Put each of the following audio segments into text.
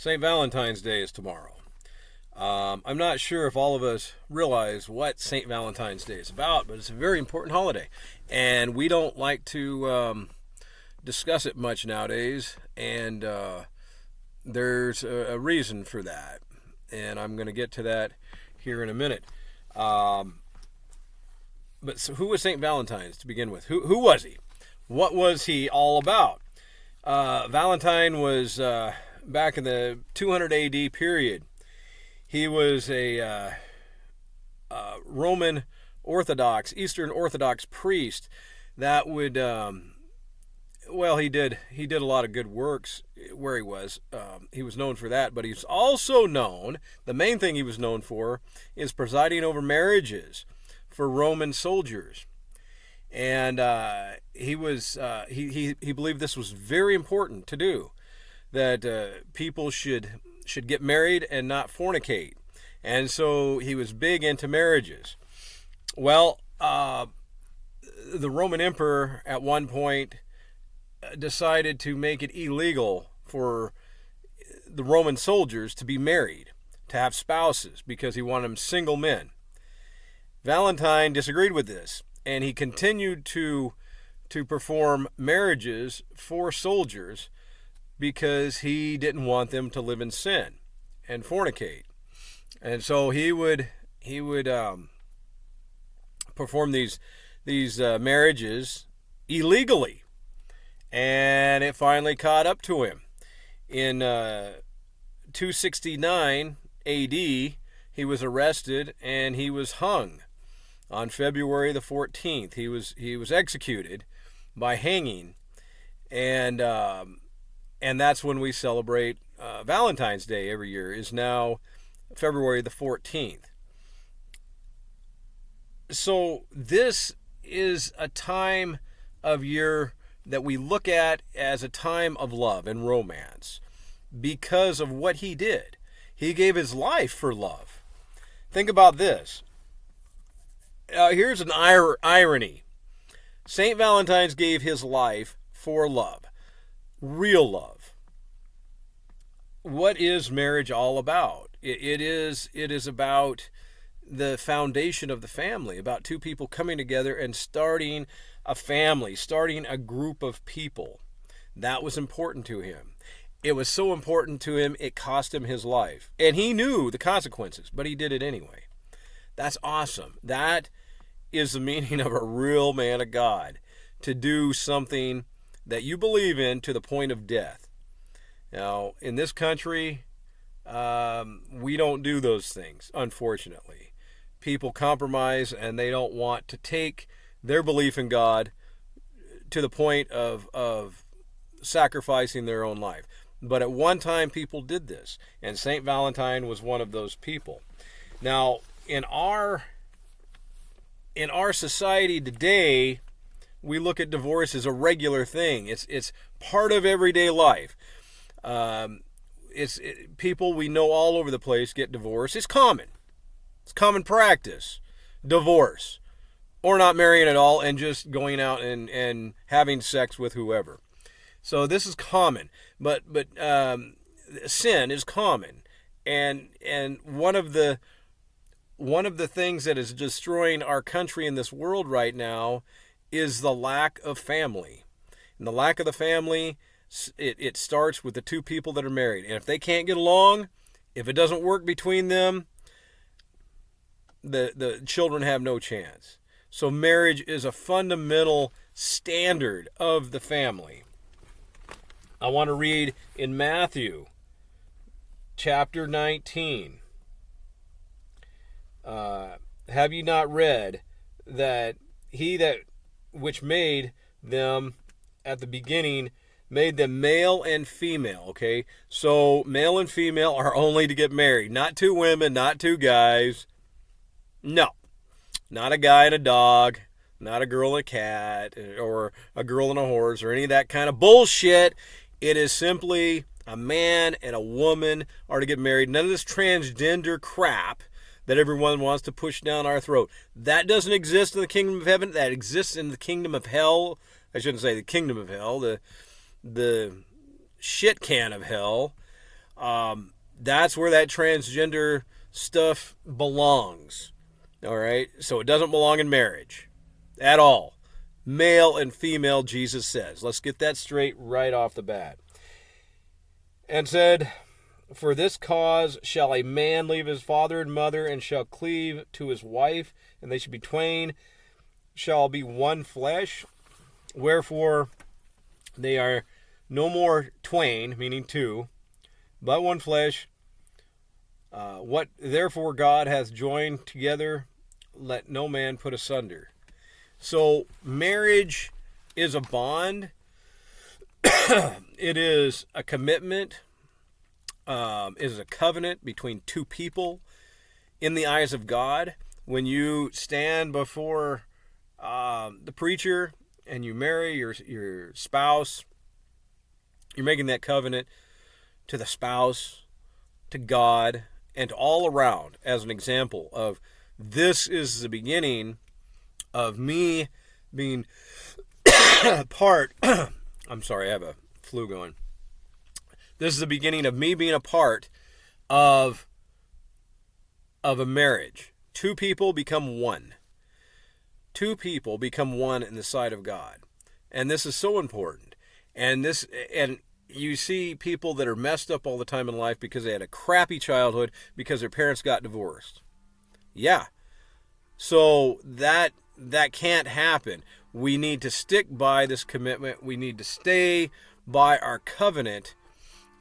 St. Valentine's Day is tomorrow. I'm not sure if all of us realize what St. Valentine's Day is about, but it's a very important holiday. And we don't like to discuss it much nowadays, and there's a reason for that. And I'm going to get to that here in a minute. But so who was St. Valentine's to begin with? Who was he? What was he all about? Valentine was back in the 200 AD period. He was a Roman Orthodox, Eastern Orthodox priest that would, he did a lot of good works where he was. He was known for that, but he's also known, the main thing he was known for is presiding over marriages for Roman soldiers. And he believed this was very important to do, that people should get married and not fornicate. And so he was big into marriages. Well, the Roman emperor at one point decided to make it illegal for the Roman soldiers to be married, to have spouses, because he wanted them single men. Valentine disagreed with this, and he continued to perform marriages for soldiers because he didn't want them to live in sin and fornicate. And so he would perform these marriages illegally, and it finally caught up to him. In 269 A.D., he was arrested and he was hung on February the 14th. He was executed by hanging, and that's when we celebrate Valentine's Day every year, is now February the 14th. So this is a time of year that we look at as a time of love and romance because of what he did. He gave his life for love. Think about this. Here's an irony. St. Valentine's gave his life for love. Real love. What is marriage all about? It is about the foundation of the family, about two people coming together and starting a family, starting a group of people. That was important to him. It was so important to him, it cost him his life. And he knew the consequences, but he did it anyway. That's awesome. That is the meaning of a real man of God, to do something that you believe in to the point of death. Now, in this country, we don't do those things, unfortunately. People compromise and they don't want to take their belief in God to the point of sacrificing their own life. But at one time, people did this, and St. Valentine was one of those people. Now, in our society today, we look at divorce as a regular thing. It's part of everyday life. People we know all over the place get divorced. It's common. It's common practice. Divorce. Or not marrying at all and just going out and having sex with whoever. So this is common. But sin is common. And one of the things that is destroying our country and this world right now is the lack of family. And the lack of the family, it starts with the two people that are married. And if they can't get along, if it doesn't work between them, the children have no chance. So marriage is a fundamental standard of the family. I want to read in Matthew chapter 19. Have you not read that he that which made them at the beginning made them male and female, okay? So male and female are only to get married. Not two women, not two guys. No. Not a guy and a dog. Not a girl and a cat. Or a girl and a horse. Or any of that kind of bullshit. It is simply a man and a woman are to get married. None of this transgender crap that everyone wants to push down our throat. That doesn't exist in the kingdom of heaven. That exists in the kingdom of hell. I shouldn't say the kingdom of hell. The shit can of hell. That's where that transgender stuff belongs. All right? So it doesn't belong in marriage at all. Male and female, Jesus says. Let's get that straight right off the bat. And said, for this cause shall a man leave his father and mother, and shall cleave to his wife, and they shall be twain, shall be one flesh. Wherefore they are no more twain, meaning two, but one flesh. What therefore God hath joined together, let no man put asunder. So marriage is a bond. It is a commitment. It is a covenant between two people in the eyes of God. When you stand before the preacher and you marry your spouse, you're making that covenant to the spouse, to God, and all around as an example of this is the beginning of me being part. I'm sorry, I have a flu going. This is the beginning of me being a part of a marriage. Two people become one. Two people become one in the sight of God. And this is so important. And you see people that are messed up all the time in life because they had a crappy childhood because their parents got divorced. Yeah. So that can't happen. We need to stick by this commitment. We need to stay by our covenant.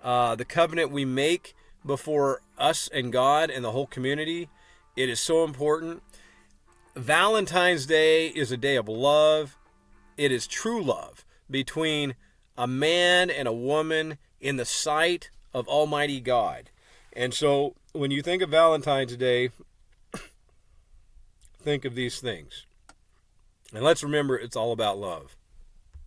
The covenant we make before us and God and the whole community. It is so important. Valentine's Day is a day of love. It is true love between a man and a woman in the sight of Almighty God. And so when you think of Valentine's Day, think of these things. And let's remember it's all about love.